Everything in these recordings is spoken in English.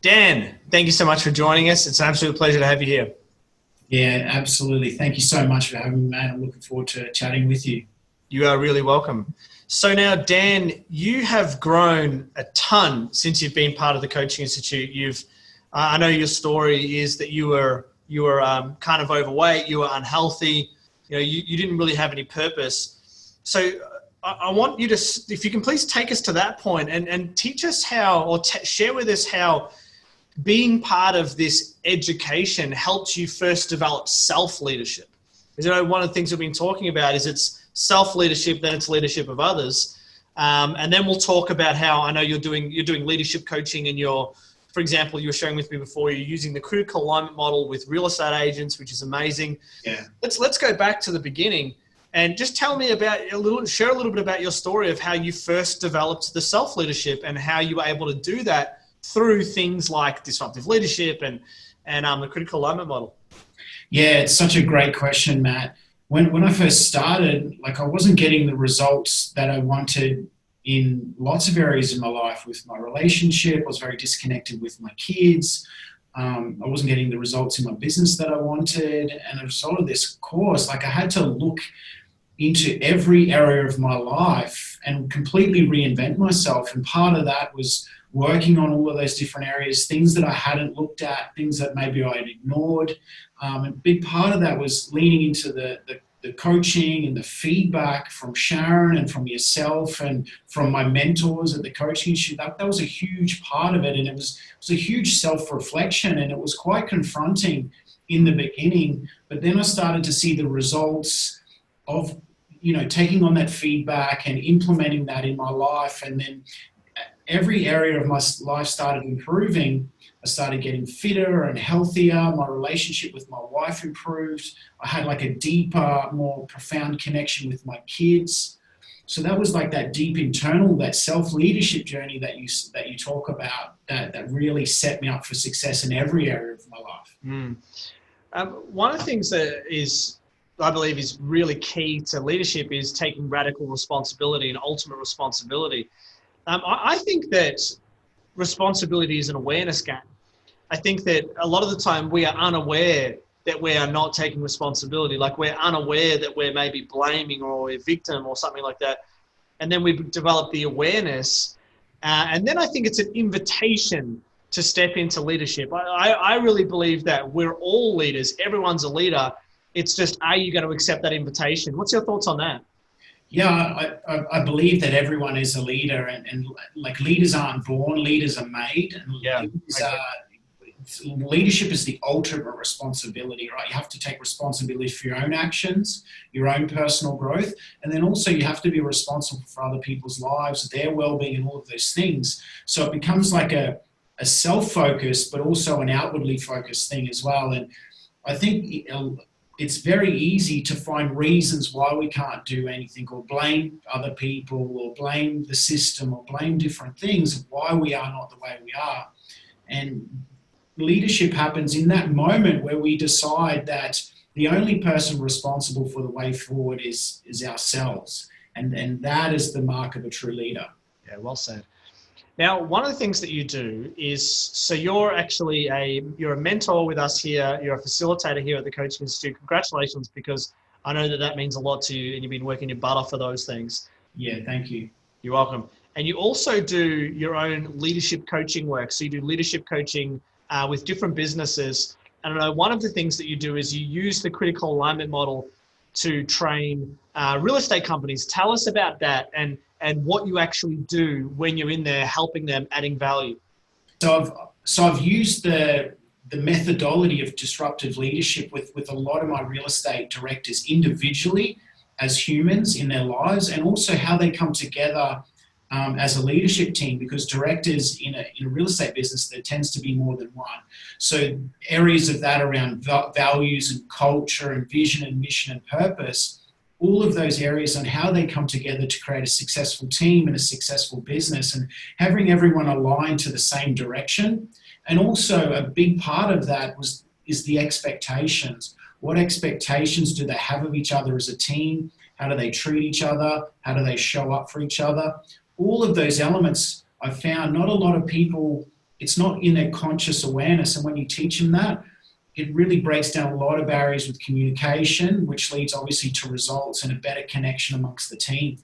Dan, thank you so much for joining us. It's an absolute pleasure to have you here. Yeah, absolutely. Thank you so much for having me, man. I'm looking forward to chatting with you. You are really welcome. So now, Dan, you have grown a ton since you've been part of the Coaching Institute. I know your story is that you were kind of overweight, you were unhealthy, you didn't really have any purpose. So I want you to, if you can please take us to that point and teach us how, or share with us how being part of this education helped you first develop self-leadership. Because one of the things we've been talking about is it's self-leadership, then it's leadership of others. And then we'll talk about how I know you're doing leadership coaching, and for example, you were sharing with me before, you're using the critical alignment model with real estate agents, which is amazing. Yeah. Let's go back to the beginning and just tell me share a little bit about your story of how you first developed the self-leadership and how you were able to do that through things like disruptive leadership and the critical alignment model. Yeah, it's such a great question, Matt. When I first started, I wasn't getting the results that I wanted in lots of areas in my life. With my relationship, I was very disconnected with my kids. I wasn't getting the results in my business that I wanted. And as a result of this course, I had to look into every area of my life and completely reinvent myself. And part of that was working on all of those different areas, things that I hadn't looked at, things that maybe I had ignored. And a big part of that was leaning into the coaching and the feedback from Sharon and from yourself and from my mentors at the Coaching Institute. That was a huge part of it. And it was a huge self-reflection, and it was quite confronting in the beginning. But then I started to see the results of, taking on that feedback and implementing that in my life. And then every area of my life started improving. I started getting fitter and healthier. My relationship with my wife improved. I had a deeper, more profound connection with my kids. So that was that deep internal, that self-leadership journey that you talk about, that really set me up for success in every area of my life. One of the things that I believe is really key to leadership is taking radical responsibility and ultimate responsibility. I think that responsibility is an awareness game. I think that a lot of the time we are unaware that we are not taking responsibility. We're unaware that we're maybe blaming or a victim or something like that. And then we develop the awareness. And then I think it's an invitation to step into leadership. I really believe that we're all leaders. Everyone's a leader. It's just, are you going to accept that invitation? What's your thoughts on that? Yeah, I believe that everyone is a leader, and leaders aren't born, leaders are made. And yeah, leadership is the ultimate responsibility, right? You have to take responsibility for your own actions, your own personal growth, and then also you have to be responsible for other people's lives, their well-being, and all of those things. So it becomes a self-focused, but also an outwardly focused thing as well. And I think it's very easy to find reasons why we can't do anything, or blame other people, or blame the system, or blame different things of why we are not the way we are. And leadership happens in that moment where we decide that the only person responsible for the way forward is ourselves. And that is the mark of a true leader. Yeah, well said. Now, one of the things that you do is, so you're actually you're a mentor with us here. You're a facilitator here at the Coaching Institute. Congratulations, because I know that means a lot to you, and you've been working your butt off for those things. Yeah, thank you. You're welcome. And you also do your own leadership coaching work. So you do leadership coaching with different businesses. And I know one of the things that you do is you use the critical alignment model to train real estate companies. Tell us about that and what you actually do when you're in there helping them, adding value. So I've used the methodology of disruptive leadership with a lot of my real estate directors individually as humans in their lives, and also how they come together as a leadership team, because directors in a real estate business, there tends to be more than one. So areas of that around values and culture and vision and mission and purpose, all of those areas on how they come together to create a successful team and a successful business, and having everyone aligned to the same direction. And also a big part of that is the expectations. What expectations do they have of each other as a team? How do they treat each other? How do they show up for each other? All of those elements, I found not a lot of people it's not in their conscious awareness. And when you teach them that, it really breaks down a lot of barriers with communication, which leads obviously to results and a better connection amongst the team.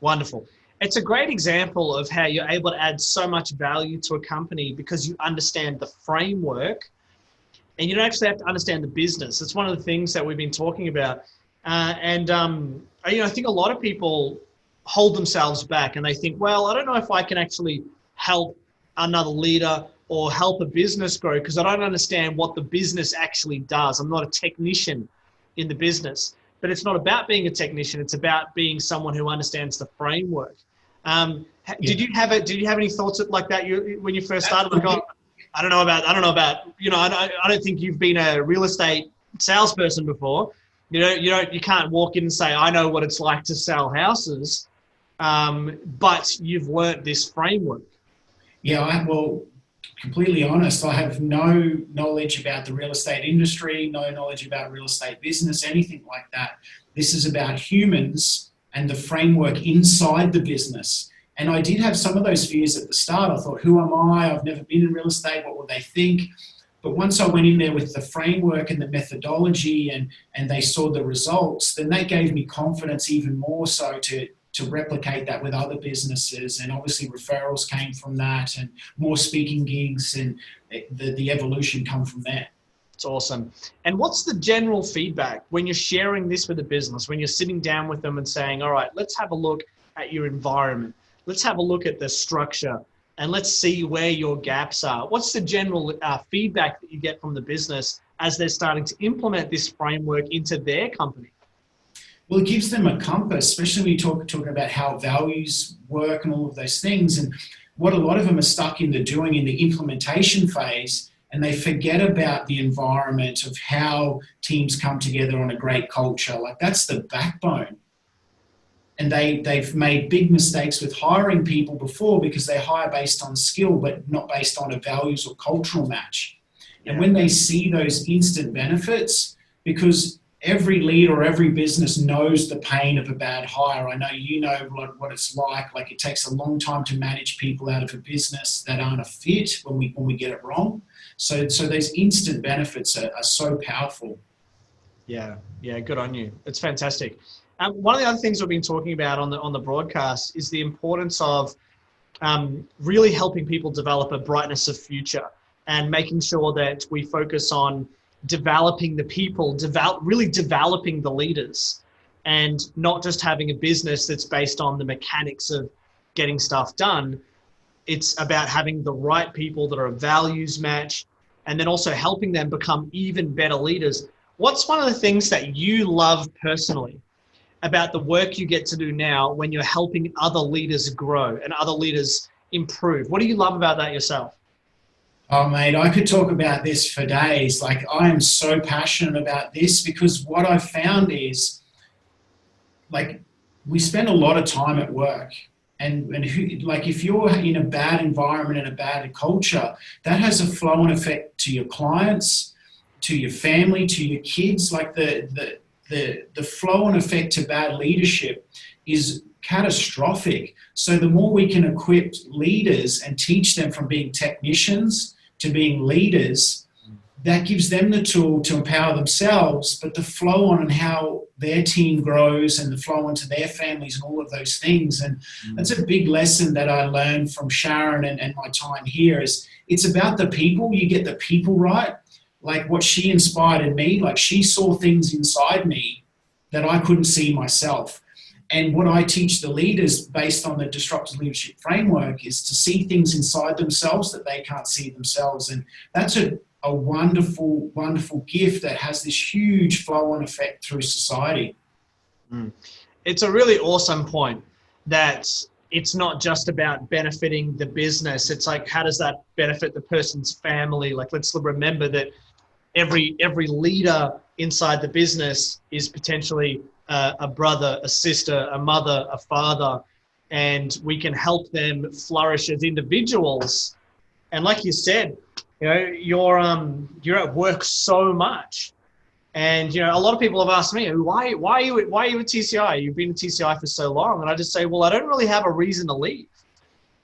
Wonderful. It's a great example of how you're able to add so much value to a company because you understand the framework and you don't actually have to understand the business. It's one of the things that we've been talking about. I think a lot of people hold themselves back and they think, well, I don't know if I can actually help another leader or help a business grow because I don't understand what the business actually does. I'm not a technician in the business. But it's not about being a technician. It's about being someone who understands the framework. Did you have any thoughts like that when you first started? Like, I don't know about. I don't think you've been a real estate salesperson before. You can't walk in and say, I know what it's like to sell houses, but you've learnt this framework. Yeah, completely honest, I have no knowledge about the real estate industry, no knowledge about real estate business, anything like that. This is about humans and the framework inside the business. And I did have some of those fears at the start. I thought, who am I? I've never been in real estate. What will they think? But once I went in there with the framework and the methodology and they saw the results, then that gave me confidence even more so to replicate that with other businesses. And obviously referrals came from that and more speaking gigs and the evolution come from there. It's awesome. And what's the general feedback when you're sharing this with a business, when you're sitting down with them and saying, all right, let's have a look at your environment. Let's have a look at the structure and let's see where your gaps are. What's the general feedback that you get from the business as they're starting to implement this framework into their company? Well, it gives them a compass, especially when you talk about how values work and all of those things. And what a lot of them are stuck in the doing in the implementation phase, and they forget about the environment of how teams come together on a great culture. Like that's the backbone. And they've made big mistakes with hiring people before because they hire based on skill, but not based on a values or cultural match. And when they see those instant benefits, because every leader or every business knows the pain of a bad hire. I know you know what it's like. Like it takes a long time to manage people out of a business that aren't a fit when we get it wrong. So those instant benefits are so powerful. Yeah, good on you. It's fantastic. One of the other things we've been talking about on the broadcast is the importance of really helping people develop a brightness of future and making sure that we focus on developing the people, really developing the leaders, and not just having a business that's based on the mechanics of getting stuff done. It's about having the right people that are a values match and then also helping them become even better leaders. What's one of the things that you love personally about the work you get to do now when you're helping other leaders grow and other leaders improve? What do you love about that yourself? Oh, mate, I could talk about this for days. Like, I am so passionate about this because what I've found is, like, we spend a lot of time at work. And if you're in a bad environment and a bad culture, that has a flow-on effect to your clients, to your family, to your kids. Like, the flow-on effect to bad leadership is catastrophic. So the more we can equip leaders and teach them from being technicians to being leaders, that gives them the tool to empower themselves, but the flow on and how their team grows and the flow on to their families and all of those things. And that's a big lesson that I learned from Sharon and my time here is it's about the people. You get the people right. Like what she inspired in me, like she saw things inside me that I couldn't see myself. And what I teach the leaders based on the disruptive leadership framework is to see things inside themselves that they can't see themselves. And that's a wonderful, wonderful gift that has this huge flow-on effect through society. It's a really awesome point that it's not just about benefiting the business. It's like, how does that benefit the person's family? Like, let's remember that every leader inside the business is potentially a brother, a sister, a mother, a father, and we can help them flourish as individuals. And like you said, you know, you're at work so much, and you know, a lot of people have asked me, why are you at TCI? You've been at TCI for so long, and I just say, well, I don't really have a reason to leave.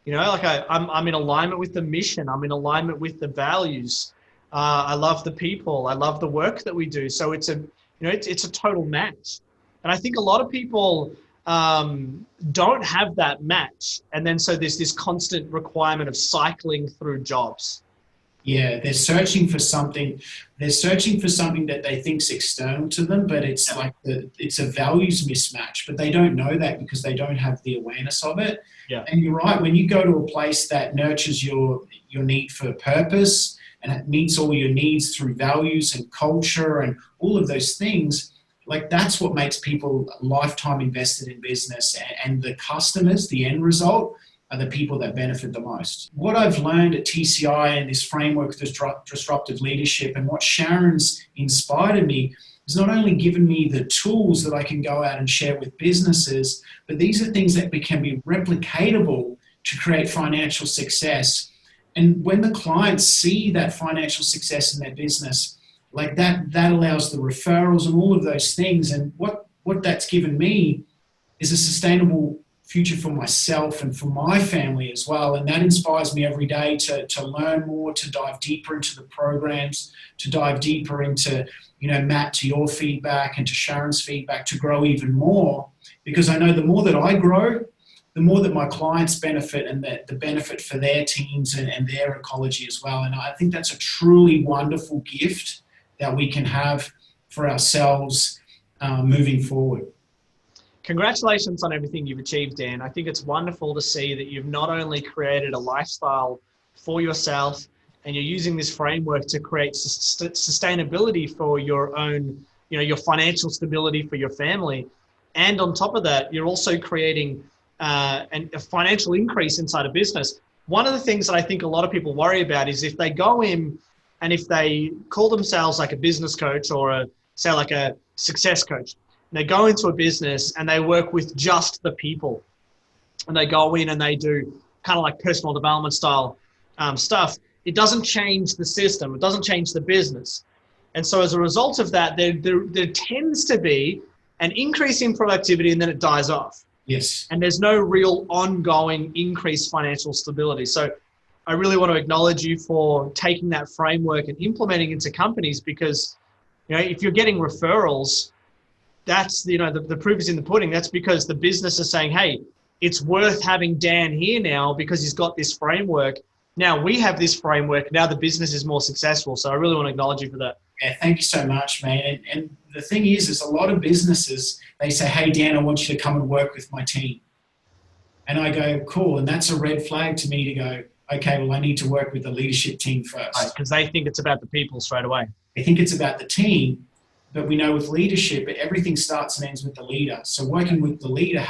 You know, like I'm in alignment with the mission. I'm in alignment with the values. I love the people. I love the work that we do. So it's a total match. And I think a lot of people don't have that match. And then so there's this constant requirement of cycling through jobs. Yeah, they're searching for something. They're searching for something that they think's external to them, but it's like it's a values mismatch. But they don't know that because they don't have the awareness of it. Yeah. And you're right. When you go to a place that nurtures your need for purpose and it meets all your needs through values and culture and all of those things, like that's what makes people lifetime invested in business. And the customers, the end result, are the people that benefit the most. What I've learned at TCI and this framework of disruptive leadership, and what Sharon's inspired in me, has not only given me the tools that I can go out and share with businesses, but these are things that can be replicatable to create financial success. And when the clients see that financial success in their business, like that allows the referrals and all of those things. And what that's given me is a sustainable future for myself and for my family as well. And that inspires me every day to learn more, to dive deeper into the programs, to dive deeper into, Matt, to your feedback and to Sharon's feedback, to grow even more. Because I know the more that I grow, the more that my clients benefit and the benefit for their teams and their ecology as well. And I think that's a truly wonderful gift that we can have for ourselves moving forward. Congratulations on everything you've achieved, Dan. I think it's wonderful to see that you've not only created a lifestyle for yourself and you're using this framework to create sustainability for your own, your financial stability for your family. And on top of that, you're also creating a financial increase inside a business. One of the things that I think a lot of people worry about is if they go in and if they call themselves like a business coach or say like a success coach, they go into a business and they work with just the people, and they go in and they do kind of like personal development style stuff. It doesn't change the system. It doesn't change the business. And so as a result of that, there tends to be an increase in productivity and then it dies off. Yes. And there's no real ongoing increased financial stability. So I really want to acknowledge you for taking that framework and implementing into companies, because, if you're getting referrals, that's, the proof is in the pudding. That's because the business is saying, hey, it's worth having Dan here now because he's got this framework. Now we have this framework. Now the business is more successful. So I really want to acknowledge you for that. Yeah, thank you so much, man. And the thing is a lot of businesses, they say, hey, Dan, I want you to come and work with my team. And I go, cool. And that's a red flag to me to go, okay, well, I need to work with the leadership team first. Right, because they think it's about the people straight away. They think it's about the team. But we know with leadership, everything starts and ends with the leader. So working with the leader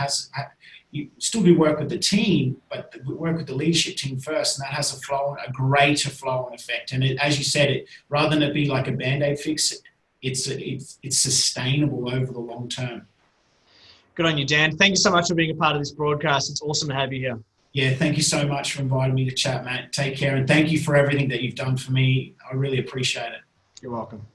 you still do work with the team, but work with the leadership team first, and that has a greater flow-on effect. And as you said, rather than it be like a Band-Aid fix, it's sustainable over the long term. Good on you, Dan. Thank you so much for being a part of this broadcast. It's awesome to have you here. Yeah, thank you so much for inviting me to chat, Matt. Take care, and thank you for everything that you've done for me. I really appreciate it. You're welcome.